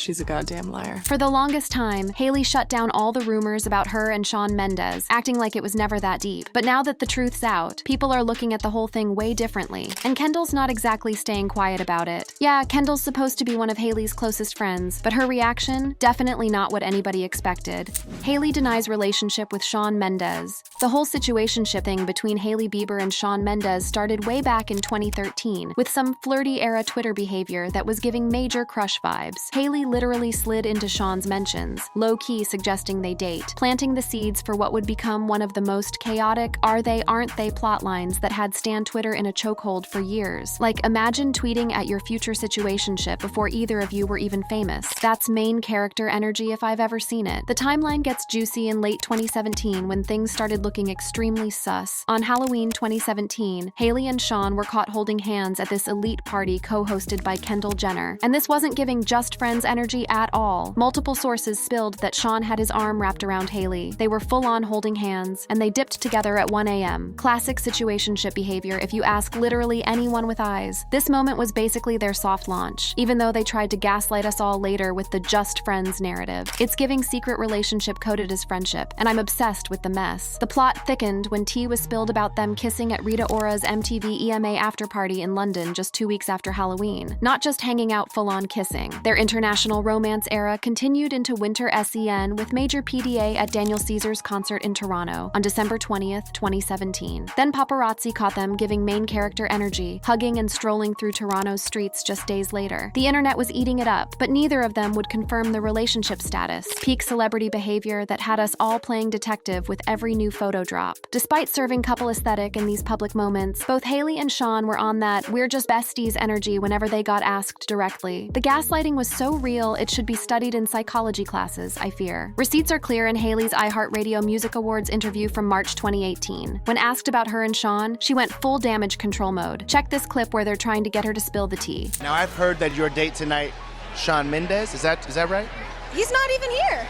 She's a goddamn liar. For the longest time, Hailey shut down all the rumors about her and Shawn Mendes, acting like it was never that deep. But now that the truth's out, people are looking at the whole thing way differently. And Kendall's not exactly staying quiet about it. Yeah, Kendall's supposed to be one of Hailey's closest friends, but her reaction? Definitely not what anybody expected. Hailey denies relationship with Shawn Mendes. The whole situationship thing between Hailey Bieber and Shawn Mendes started way back in 2013, with some flirty-era Twitter behavior that was giving major crush vibes. Hailey literally slid into Shawn's mentions, low-key suggesting they date, planting the seeds for what would become one of the most chaotic are-they-aren't-they plotlines that had Stan Twitter in a chokehold for years. Like, imagine tweeting at your future situationship before either of you were even famous. That's main character energy if I've ever seen it. The timeline gets juicy in late 2017 when things started looking extremely sus. On Halloween 2017, Hailey and Shawn were caught holding hands at this elite party co-hosted by Kendall Jenner. And this wasn't giving just friends energy at all. Multiple sources spilled that Shawn had his arm wrapped around Hailey. They were full-on holding hands, and they dipped together at 1 a.m. Classic situationship behavior if you ask literally anyone with eyes. This moment was basically their soft launch, even though they tried to gaslight us all later with the just friends narrative. It's giving secret relationship coded as friendship, and I'm obsessed with the mess. The plot thickened when tea was spilled about them kissing at Rita Ora's MTV EMA afterparty in London just 2 weeks after Halloween. Not just hanging out full-on kissing. Their international romance era continued into winter SEN with major PDA at Daniel Caesar's concert in Toronto on December 20th, 2017. Then paparazzi caught them giving main character energy, hugging and strolling through Toronto's streets just days later. The internet was eating it up, but neither of them would confirm the relationship status. Peak celebrity behavior that had us all playing detective with every new photo drop. Despite serving couple aesthetic in these public moments, both Hailey and Shawn were on that "we're just besties" energy whenever they got asked directly. The gaslighting was so real it should be studied in psychology classes, I fear. Receipts are clear in Hailey's iHeartRadio Music Awards interview from March 2018. When asked about her and Shawn, she went full damage control mode. Check this clip where they're trying to get her to spill the tea. Now, I've heard that your date tonight, Shawn Mendes, is that right? He's not even here.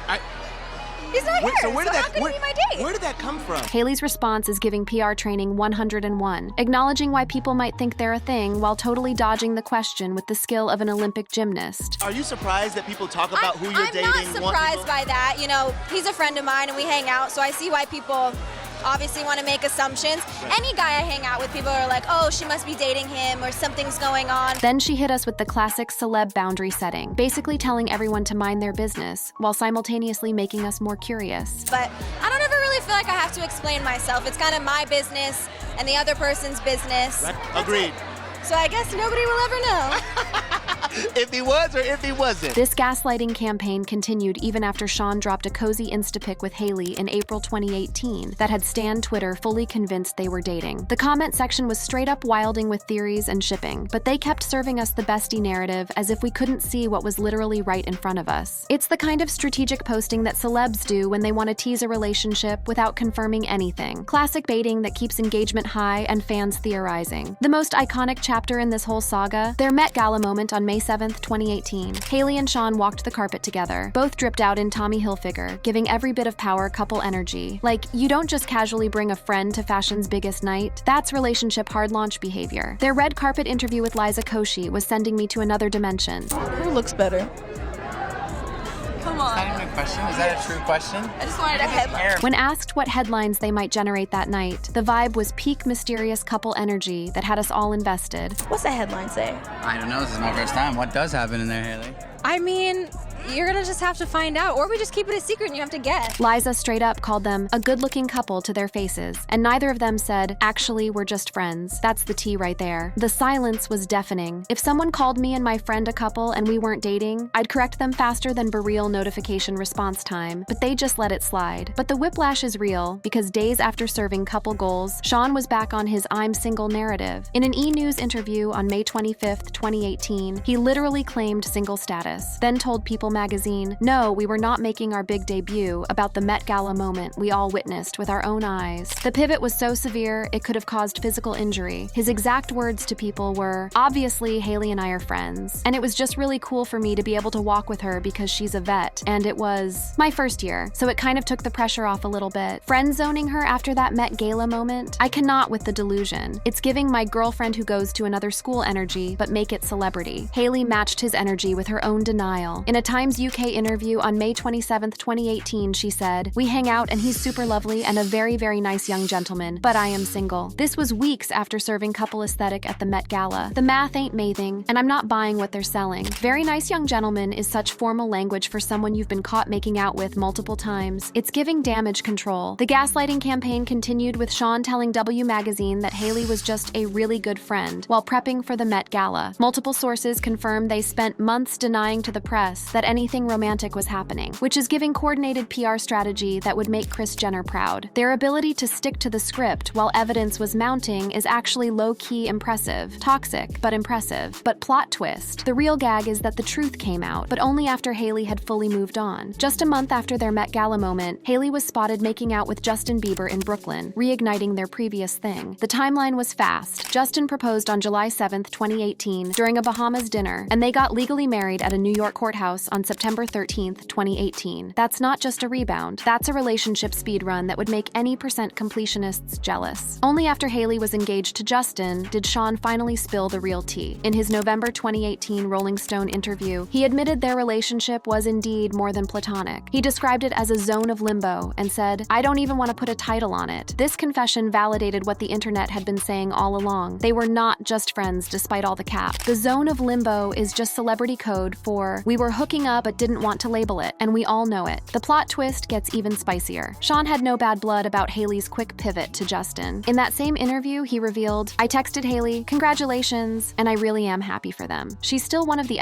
He's not here, so how could he be my date? Where did that come from? Hailey's response is giving PR training 101, acknowledging why people might think they're a thing while totally dodging the question with the skill of an Olympic gymnast. Are you surprised that people talk about who you're dating? I'm not surprised by that. You know, he's a friend of mine and we hang out, so I see why people obviously want to make assumptions. Right. Any guy I hang out with, people are like, oh, she must be dating him or something's going on. Then she hit us with the classic celeb boundary setting, basically telling everyone to mind their business while simultaneously making us more curious. But I don't ever really feel like I have to explain myself. It's kind of my business and the other person's business. Right. Agreed. So I guess nobody will ever know. If he was or if he wasn't. This gaslighting campaign continued even after Shawn dropped a cozy Instapic with Hailey in April 2018 that had Stan Twitter fully convinced they were dating. The comment section was straight up wilding with theories and shipping, but they kept serving us the bestie narrative as if we couldn't see what was literally right in front of us. It's the kind of strategic posting that celebs do when they want to tease a relationship without confirming anything. Classic baiting that keeps engagement high and fans theorizing. The most iconic chapter in this whole saga, their Met Gala moment on May 7th, 2018. Hailey and Shawn walked the carpet together, both dripped out in Tommy Hilfiger, giving every bit of power couple energy. Like, you don't just casually bring a friend to fashion's biggest night. That's relationship hard launch behavior. Their red carpet interview with Liza Koshy was sending me to another dimension. Who looks better? Come on. Is that even a question? Is that a true question? I just wanted a headline. When asked what headlines they might generate that night, the vibe was peak mysterious couple energy that had us all invested. What's the headline say? I don't know. This is my first time. What does happen in there, Hailey? I mean, you're gonna just have to find out, or we just keep it a secret and you have to guess. Liza straight up called them a good-looking couple to their faces, and neither of them said, actually, we're just friends. That's the tea right there. The silence was deafening. If someone called me and my friend a couple and we weren't dating, I'd correct them faster than Bereal notification response time, but they just let it slide. But the whiplash is real, because days after serving couple goals, Shawn was back on his I'm single narrative. In an E! News interview on May 25th, 2018, he literally claimed single status, then told People magazine, no, we were not making our big debut about the Met Gala moment we all witnessed with our own eyes. The pivot was so severe, it could have caused physical injury. His exact words to People were, obviously, Hailey and I are friends, and it was just really cool for me to be able to walk with her because she's a vet, and it was my first year, so it kind of took the pressure off a little bit. Friend zoning her after that Met Gala moment? I cannot with the delusion. It's giving my girlfriend who goes to another school energy, but make it celebrity. Hailey matched his energy with her own denial. In a time Times UK interview on May 27, 2018, she said, "We hang out and he's super lovely and a very, very nice young gentleman, but I am single." This was weeks after serving couple aesthetic at the Met Gala. The math ain't mathing, and I'm not buying what they're selling. Very nice young gentleman is such formal language for someone you've been caught making out with multiple times. It's giving damage control. The gaslighting campaign continued with Shawn telling W Magazine that Hailey was just a really good friend while prepping for the Met Gala. Multiple sources confirmed they spent months denying to the press that anything romantic was happening, which is giving coordinated PR strategy that would make Kris Jenner proud. Their ability to stick to the script while evidence was mounting is actually low-key impressive. Toxic, but impressive. But plot twist. The real gag is that the truth came out, but only after Hailey had fully moved on. Just a month after their Met Gala moment, Hailey was spotted making out with Justin Bieber in Brooklyn, reigniting their previous thing. The timeline was fast. Justin proposed on July 7, 2018, during a Bahamas dinner, and they got legally married at a New York courthouse on September 13, 2018. That's not just a rebound. That's a relationship speedrun that would make any percent completionists jealous. Only after Hailey was engaged to Justin did Shawn finally spill the real tea. In his November 2018 Rolling Stone interview, he admitted their relationship was indeed more than platonic. He described it as a zone of limbo and said, "I don't even want to put a title on it." This confession validated what the internet had been saying all along. They were not just friends despite all the cap. The zone of limbo is just celebrity code for "we were hooking up but didn't want to label it, and we all know it." The plot twist gets even spicier. Shawn had no bad blood about Hailey's quick pivot to Justin. In that same interview, he revealed, "I texted Hailey, congratulations, and I really am happy for them. She's still one of the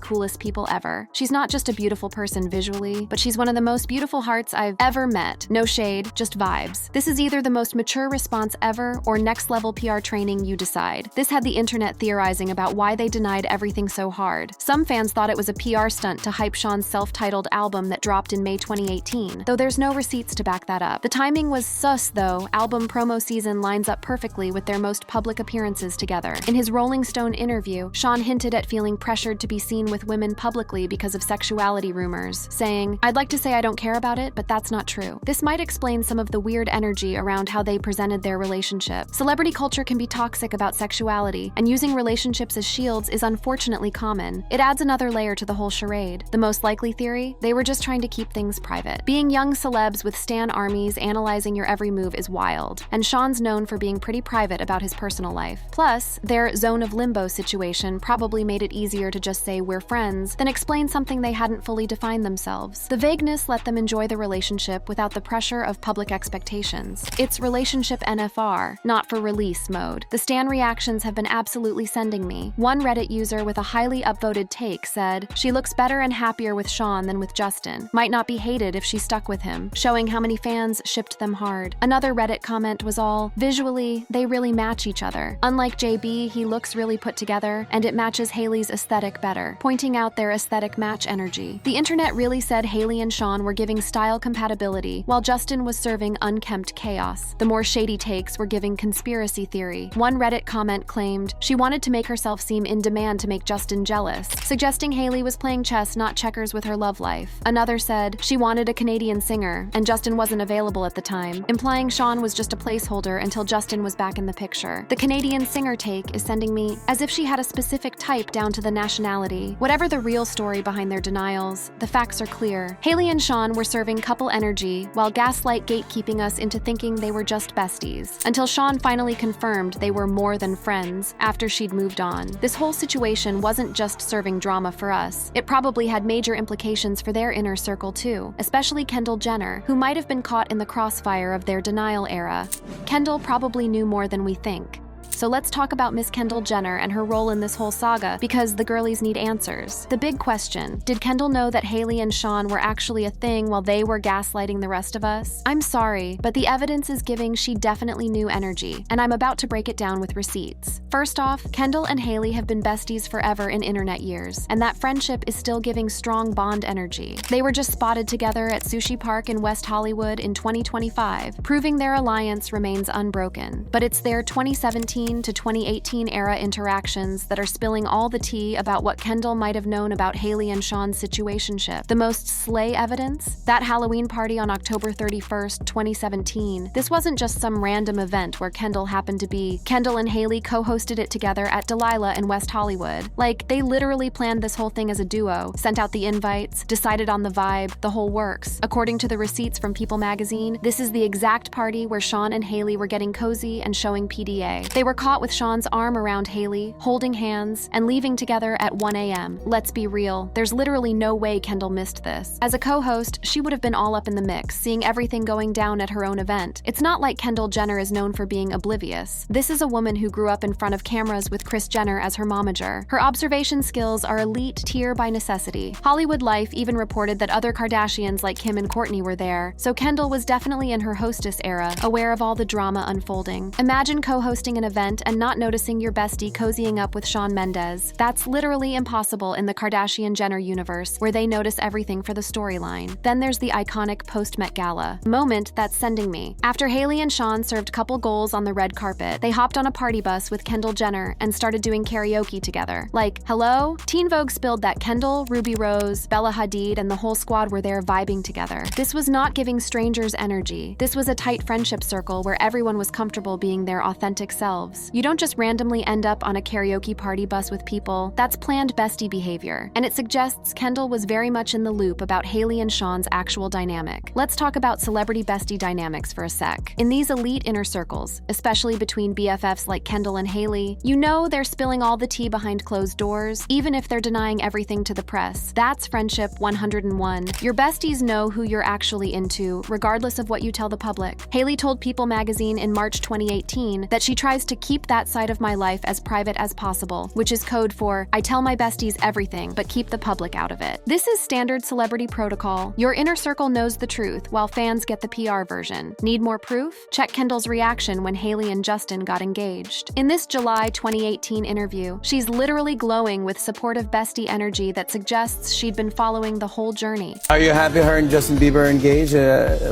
coolest people ever. She's not just a beautiful person visually, but she's one of the most beautiful hearts I've ever met. No shade, just vibes." This is either the most mature response ever or next level PR training, you decide. This had the internet theorizing about why they denied everything so hard. Some fans thought it was a PR stunt to hype Shawn's self-titled album that dropped in May 2018, though there's no receipts to back that up. The timing was sus though. Album promo season lines up perfectly with their most public appearances together. In his Rolling Stone interview, Shawn hinted at feeling pressured to be seen with women publicly because of sexuality rumors, saying, "I'd like to say I don't care about it, but that's not true." This might explain some of the weird energy around how they presented their relationship. Celebrity culture can be toxic about sexuality, and using relationships as shields is unfortunately common. It adds another layer to the whole charade. The most likely theory? They were just trying to keep things private. Being young celebs with stan armies analyzing your every move is wild, and Shawn's known for being pretty private about his personal life. Plus, their zone of limbo situation probably made it easier to just say we're friends than explain something they hadn't fully defined themselves. The vagueness let them enjoy the relationship without the pressure of public expectations. It's relationship NFR, not for release mode. The stan reactions have been absolutely sending me. One Reddit user with a highly upvoted take said, "She looks better and happier with Shawn than with Justin. Might not be hated if she stuck with him," showing how many fans shipped them hard. Another Reddit comment was all, "Visually, they really match each other. Unlike JB, he looks really put together, and it matches Hailey's aesthetic better," pointing out their aesthetic match energy. The internet really said Hailey and Shawn were giving style compatibility, while Justin was serving unkempt chaos. The more shady takes were giving conspiracy theory. One Reddit comment claimed, "She wanted to make herself seem in demand to make Justin jealous," suggesting Hailey was playing chess, not checkers with her love life. Another said, "She wanted a Canadian singer, and Justin wasn't available at the time," implying Shawn was just a placeholder until Justin was back in the picture. The Canadian singer take is sending me as if she had a specific type down to the nationality. Whatever the real story behind their denials, the facts are clear. Hailey and Shawn were serving couple energy while gaslight gatekeeping us into thinking they were just besties, until Shawn finally confirmed they were more than friends after she'd moved on. This whole situation wasn't just serving drama for us. It probably had major implications for their inner circle too, especially Kendall Jenner, who might have been caught in the crossfire of their denial era. Kendall probably knew more than we think. So let's talk about Miss Kendall Jenner and her role in this whole saga, because the girlies need answers. The big question, did Kendall know that Hailey and Shawn were actually a thing while they were gaslighting the rest of us? I'm sorry, but the evidence is giving she definitely knew energy, and I'm about to break it down with receipts. First off, Kendall and Hailey have been besties forever in internet years, and that friendship is still giving strong bond energy. They were just spotted together at Sushi Park in West Hollywood in 2025, proving their alliance remains unbroken. But it's their 2017 2016 to 2018 era interactions that are spilling all the tea about what Kendall might have known about Hailey and Shawn's situationship. The most slay evidence? That Halloween party on October 31st, 2017. This wasn't just some random event where Kendall happened to be. Kendall and Hailey co-hosted it together at Delilah in West Hollywood. Like, they literally planned this whole thing as a duo, sent out the invites, decided on the vibe, the whole works. According to the receipts from People magazine, this is the exact party where Shawn and Hailey were getting cozy and showing PDA. They were caught with Shawn's arm around Hailey, holding hands, and leaving together at 1 a.m. Let's be real, there's literally no way Kendall missed this. As a co-host, she would have been all up in the mix, seeing everything going down at her own event. It's not like Kendall Jenner is known for being oblivious. This is a woman who grew up in front of cameras with Kris Jenner as her momager. Her observation skills are elite tier by necessity. Hollywood Life even reported that other Kardashians like Kim and Kourtney were there, so Kendall was definitely in her hostess era, aware of all the drama unfolding. Imagine co-hosting an event and not noticing your bestie cozying up with Shawn Mendes. That's literally impossible in the Kardashian-Jenner universe, where they notice everything for the storyline. Then there's the iconic post-Met Gala moment that's sending me. After Hailey and Shawn served couple goals on the red carpet, they hopped on a party bus with Kendall Jenner and started doing karaoke together. Like, hello? Teen Vogue spilled that Kendall, Ruby Rose, Bella Hadid, and the whole squad were there vibing together. This was not giving strangers energy. This was a tight friendship circle where everyone was comfortable being their authentic selves. You don't just randomly end up on a karaoke party bus with people. That's planned bestie behavior. And it suggests Kendall was very much in the loop about Hailey and Shawn's actual dynamic. Let's talk about celebrity bestie dynamics for a sec. In these elite inner circles, especially between BFFs like Kendall and Hailey, you know they're spilling all the tea behind closed doors, even if they're denying everything to the press. That's friendship 101. Your besties know who you're actually into, regardless of what you tell the public. Hailey told People magazine in March 2018 that she tries to keep that side of my life as private as possible, which is code for, I tell my besties everything, but keep the public out of it. This is standard celebrity protocol. Your inner circle knows the truth, while fans get the PR version. Need more proof? Check Kendall's reaction when Hailey and Justin got engaged. In this July 2018 interview, she's literally glowing with supportive bestie energy that suggests she'd been following the whole journey. Are you happy her and Justin Bieber are engaged?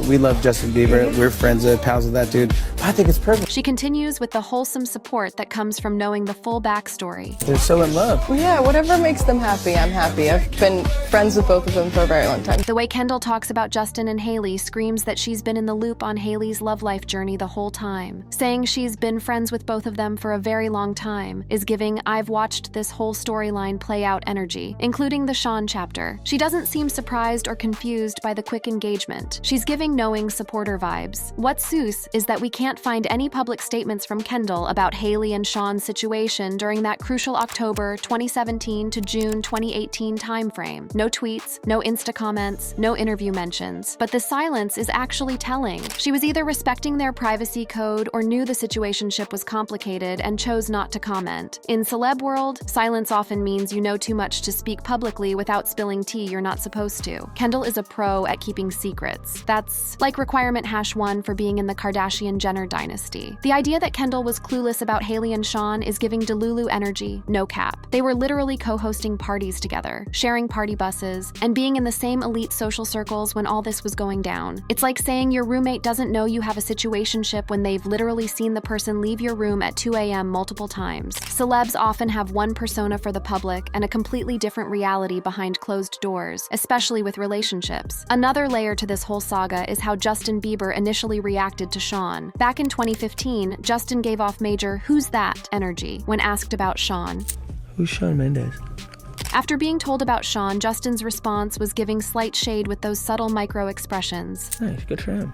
We love Justin Bieber. We're friends, pals with that dude. I think it's perfect. She continues with the wholesome support that comes from knowing the full backstory. They're so in love. Well, yeah, whatever makes them happy, I'm happy. I've been friends with both of them for a very long time. The way Kendall talks about Justin and Hailey screams that she's been in the loop on Hailey's love life journey the whole time. Saying she's been friends with both of them for a very long time is giving I've watched this whole storyline play out energy, including the Shawn chapter. She doesn't seem surprised or confused by the quick engagement. She's giving knowing supporter vibes. What's soos is that we can't find any public statements from Kendall about Hailey and Shawn's situation during that crucial October 2017 to June 2018 timeframe. No tweets, no Insta comments, no interview mentions. But the silence is actually telling. She was either respecting their privacy code or knew the situationship was complicated and chose not to comment. In celeb world, silence often means you know too much to speak publicly without spilling tea you're not supposed to. Kendall is a pro at keeping secrets. That's like requirement #1 for being in the Kardashian-Jenner dynasty. The idea that Kendall was clueless about Hailey and Shawn is giving Delulu energy, no cap. They were literally co-hosting parties together, sharing party buses, and being in the same elite social circles when all this was going down. It's like saying your roommate doesn't know you have a situationship when they've literally seen the person leave your room at 2 a.m. multiple times. Celebs often have one persona for the public and a completely different reality behind closed doors, especially with relationships. Another layer to this whole saga is how Justin Bieber initially reacted to Shawn. Back in 2015, Justin gave off major "who's that" energy when asked about Shawn. Who's Shawn Mendes? After being told about Shawn, Justin's response was giving slight shade with those subtle micro-expressions. Nice, good for him.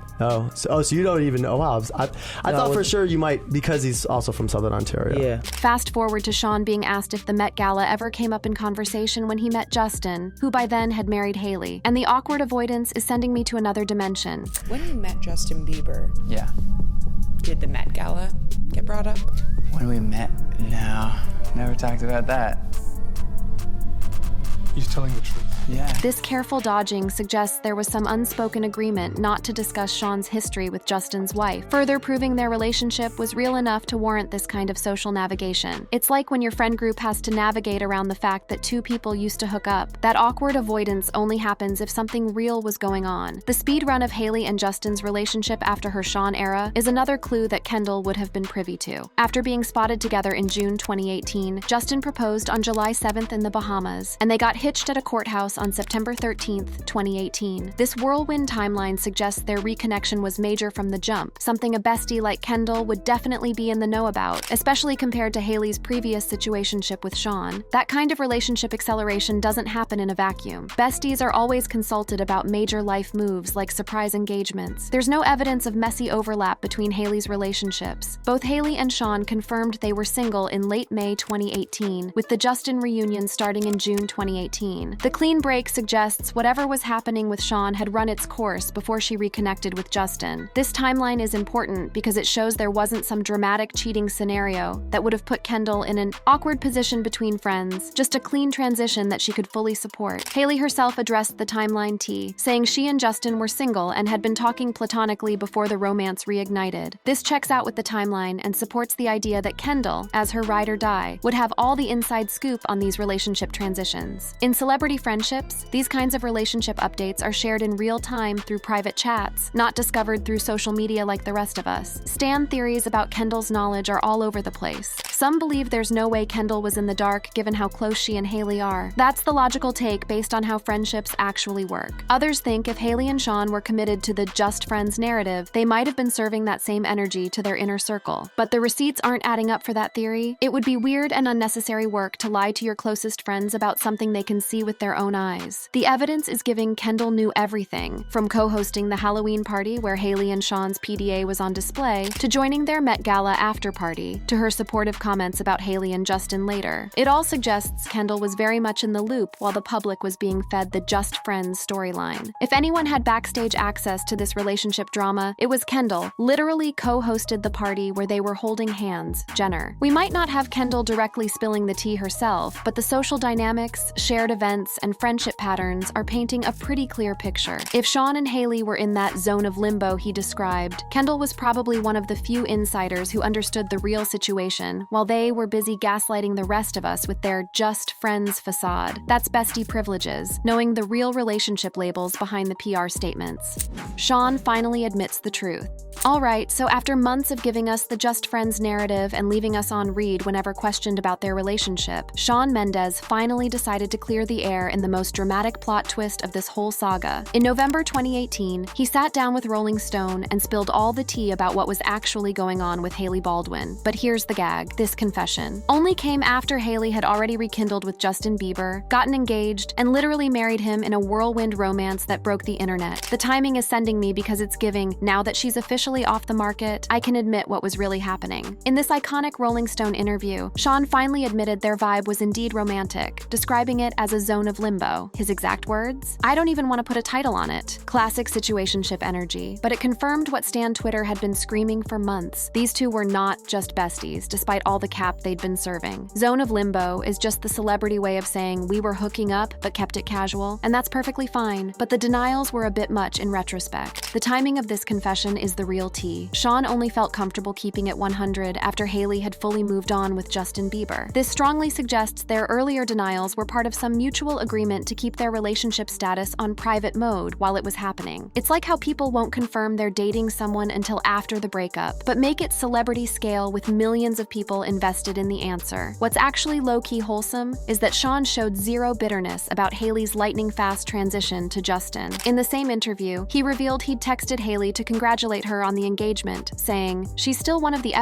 So you don't even know. Wow, I thought for sure you might, because he's also from Southern Ontario. Yeah. Fast forward to Shawn being asked if the Met Gala ever came up in conversation when he met Justin, who by then had married Hailey. And the awkward avoidance is sending me to another dimension. When you met Justin Bieber, Yeah. did the Met Gala get brought up? When we met? No, never talked about that. He's telling the truth. Yeah. This careful dodging suggests there was some unspoken agreement not to discuss Shawn's history with Justin's wife, further proving their relationship was real enough to warrant this kind of social navigation. It's like when your friend group has to navigate around the fact that two people used to hook up. That awkward avoidance only happens if something real was going on. The speed run of Hailey and Justin's relationship after her Shawn era is another clue that Kendall would have been privy to. After being spotted together in June 2018, Justin proposed on July 7th in the Bahamas, and they got hitched at a courthouse on September 13th, 2018. This whirlwind timeline suggests their reconnection was major from the jump, something a bestie like Kendall would definitely be in the know about, especially compared to Hailey's previous situationship with Shawn. That kind of relationship acceleration doesn't happen in a vacuum. Besties are always consulted about major life moves like surprise engagements. There's no evidence of messy overlap between Hailey's relationships. Both Hailey and Shawn confirmed they were single in late May 2018, with the Justin reunion starting in June 2018. The clean break suggests whatever was happening with Shawn had run its course before she reconnected with Justin. This timeline is important because it shows there wasn't some dramatic cheating scenario that would have put Kendall in an awkward position between friends, just a clean transition that she could fully support. Hailey herself addressed the timeline T, saying she and Justin were single and had been talking platonically before the romance reignited. This checks out with the timeline and supports the idea that Kendall, as her ride or die, would have all the inside scoop on these relationship transitions. In celebrity friendships, these kinds of relationship updates are shared in real time through private chats, not discovered through social media like the rest of us. Stan theories about Kendall's knowledge are all over the place. Some believe there's no way Kendall was in the dark given how close she and Hailey are. That's the logical take based on how friendships actually work. Others think if Hailey and Shawn were committed to the just friends narrative, they might have been serving that same energy to their inner circle. But the receipts aren't adding up for that theory. It would be weird and unnecessary work to lie to your closest friends about something they can see with their own eyes. The evidence is giving Kendall knew everything, from co-hosting the Halloween party where Hailey and Shawn's PDA was on display, to joining their Met Gala after party, to her supportive comments about Hailey and Justin later. It all suggests Kendall was very much in the loop while the public was being fed the just friends storyline. If anyone had backstage access to this relationship drama, it was Kendall, literally co-hosted the party where they were holding hands, Jenner. We might not have Kendall directly spilling the tea herself, but the social dynamics, shared events, and friendship patterns are painting a pretty clear picture. If Shawn and Hailey were in that zone of limbo he described, Kendall was probably one of the few insiders who understood the real situation, while they were busy gaslighting the rest of us with their just friends facade. That's bestie privileges, knowing the real relationship labels behind the PR statements. Shawn finally admits the truth. Alright, so after months of giving us the just friends narrative and leaving us on read whenever questioned about their relationship, Shawn Mendes finally decided to clear the air in the most dramatic plot twist of this whole saga. In November 2018, he sat down with Rolling Stone and spilled all the tea about what was actually going on with Hailey Baldwin. But here's the gag. This confession only came after Hailey had already rekindled with Justin Bieber, gotten engaged, and literally married him in a whirlwind romance that broke the internet. The timing is sending me because it's giving, now that she's officially off the market, I can admit what was really happening. In this iconic Rolling Stone interview, Shawn finally admitted their vibe was indeed romantic, describing it as a zone of limbo. His exact words? I don't even want to put a title on it. Classic situationship energy. But it confirmed what Stan Twitter had been screaming for months. These two were not just besties, despite all the cap they'd been serving. Zone of limbo is just the celebrity way of saying we were hooking up but kept it casual, and that's perfectly fine, but the denials were a bit much in retrospect. The timing of this confession is the real tea. Shawn only felt comfortable keeping it 100 after Hailey had fully moved on with Justin Bieber. This strongly suggests their earlier denials were part of some mutual agreement to keep their relationship status on private mode while it was happening. It's like how people won't confirm they're dating someone until after the breakup, but make it celebrity scale with millions of people invested in the answer. What's actually low-key wholesome is that Shawn showed zero bitterness about Hailey's lightning-fast transition to Justin. In the same interview, he revealed he'd texted Hailey to congratulate her on the engagement, saying, "She's still one of the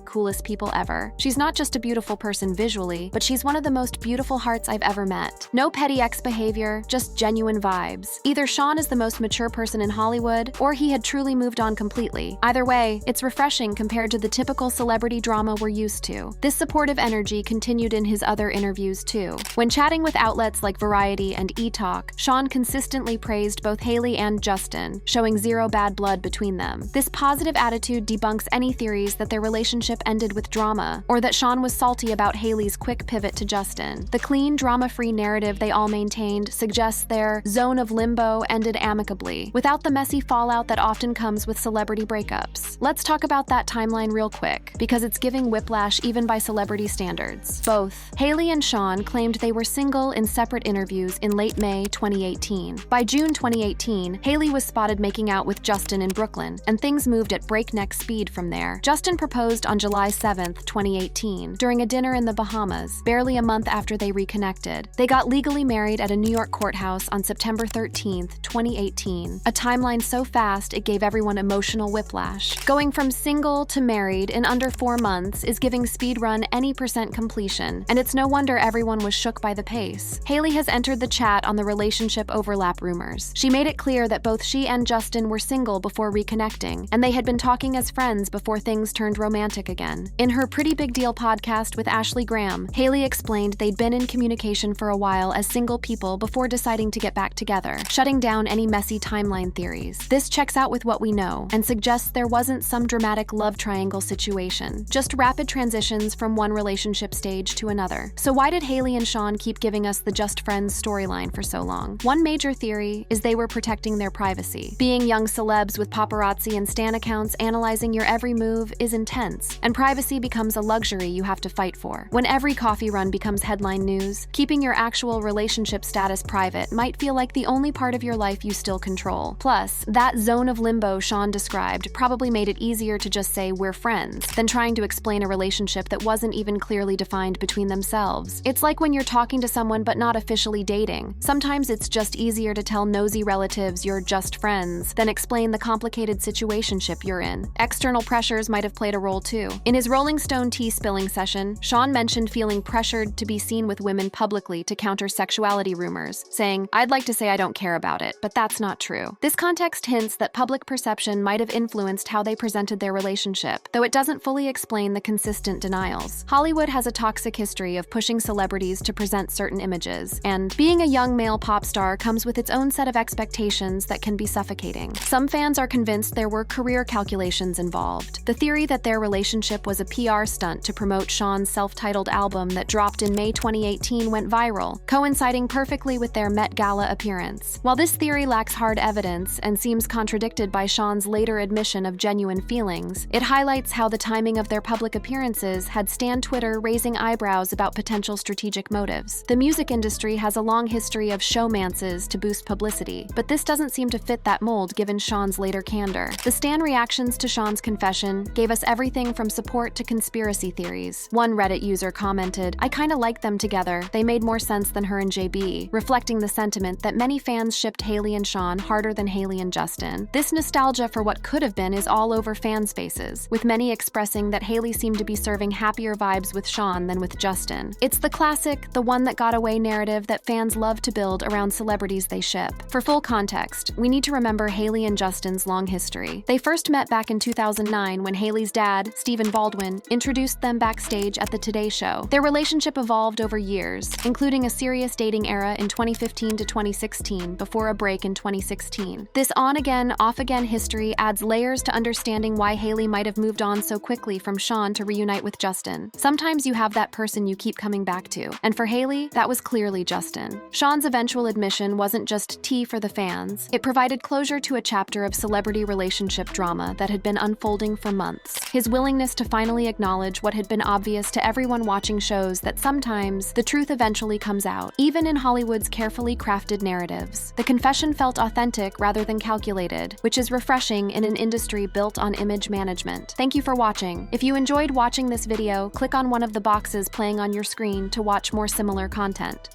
coolest people ever. She's not just a beautiful person visually, but she's one of the most beautiful hearts I've ever met. No petty ex behavior, just genuine vibes." Either Shawn is the most mature person in Hollywood, or he had truly moved on completely. Either way, it's refreshing compared to the typical celebrity drama we're used to. This supportive energy continued in his other interviews too. When chatting with outlets like Variety and E-Talk, Shawn consistently praised both Hailey and Justin, showing zero bad blood between them. This positive attitude debunks any theories that their relationship ended with drama, or that Shawn was salty about Hailey's quick pivot to Justin. The clean, drama-free narrative they all maintained suggests their zone of limbo ended amicably, without the messy fallout that often comes with celebrity breakups. Let's talk about that timeline real quick, because it's giving whiplash even by celebrity standards. Both Hailey and Shawn claimed they were single in separate interviews in late May 2018. By June 2018, Hailey was spotted making out with Justin in Brooklyn, and things moved at breakneck speed from there. Justin proposed on July 7, 2018, during a dinner in the Bahamas, barely a month after they reconnected. They got legally married at a New York courthouse on September 13, 2018, a timeline so fast it gave everyone emotional whiplash. Going from single to married in under 4 months is giving speedrun any percent completion, and it's no wonder everyone was shook by the pace. Hailey has entered the chat on the relationship overlap rumors. She made it clear that both she and Justin were single before reconnecting, and they had been talking as friends before things turned romantic again. In her Pretty Big Deal podcast with Ashley Graham, Hailey explained they'd been in communication for a while as single people before deciding to get back together, shutting down any messy timeline theories. This checks out with what we know, and suggests there wasn't some dramatic love triangle situation, just rapid transitions from one relationship stage to another. So why did Hailey and Shawn keep giving us the just friends storyline for so long? One major theory is they were protecting their privacy. Being young celebs with paparazzi and stan accounts analyzing your every move is intense, and privacy becomes a luxury you have to fight for. When every coffee run becomes headline news, keeping your actual relationship status private might feel like the only part of your life you still control. Plus, that zone of limbo Shawn described probably made it easier to just say we're friends than trying to explain a relationship that wasn't even clearly defined between themselves. It's like when you're talking to someone but not officially dating. Sometimes it's just easier to tell nosy relatives you're just friends than explain the complicated situationship you're in. External pressures might have played a role too. In his Rolling Stone tea spilling session, Shawn mentioned feeling pressured to be seen with women publicly to counter sexuality rumors, saying, "I'd like to say I don't care about it, but that's not true." This context hints that public perception might have influenced how they presented their relationship, though it doesn't fully explain the consistent denials. Hollywood has a toxic history of pushing celebrities to present certain images, and being a young male pop star comes with its own set of expectations that can be suffocating. Some fans are convinced there were career calculations involved. The theory that their relationship was a PR stunt to promote Shawn's self-titled album that dropped in May 2018 went viral, coinciding perfectly with their Met Gala appearance. While this theory lacks hard evidence and seems contradicted by Shawn's later admission of genuine feelings, it highlights how the timing of their public appearances had stan Twitter raising eyebrows about potential strategic motives. The music industry has a long history of showmances to boost publicity, but this doesn't seem to fit that mold given Shawn's later candor. The stan reactions to Shawn's confession gave us everything from support to conspiracy theories. One Reddit user commented, "I kinda like them together. They made more sense than her and JB," reflecting the sentiment that many fans shipped Hailey and Shawn harder than Hailey and Justin. This nostalgia for what could have been is all over fans' faces, with many expressing that Hailey seemed to be serving happier vibes with Shawn than with Justin. It's the classic, the one that got away narrative that fans love to build around celebrities they ship. For full context, we need to remember Hailey and Justin's long history. They first met back in 2009 when Hailey's dad, Stephen Baldwin, introduced them backstage at the Today Show. Their relationship evolved over years, including a serious dating era in 2015 to 2016 before a break in 2016. This on-again, off-again history adds layers to understanding why Hailey might have moved on so quickly from Shawn to reunite with Justin. Sometimes you have that person you keep coming back to, and for Hailey, that was clearly Justin. Shawn's eventual admission wasn't just tea for the fans. It provided closure to a chapter of celebrity relationship drama that had been unfolding for months. His willingness to finally acknowledge what had been obvious to everyone watching shows that sometimes the truth eventually comes out, even in Hollywood's carefully crafted narratives. The confession felt authentic rather than calculated, which is refreshing in an industry built on image management. Thank you for watching. If you enjoyed watching this video, click on one of the boxes playing on your screen to watch more similar content.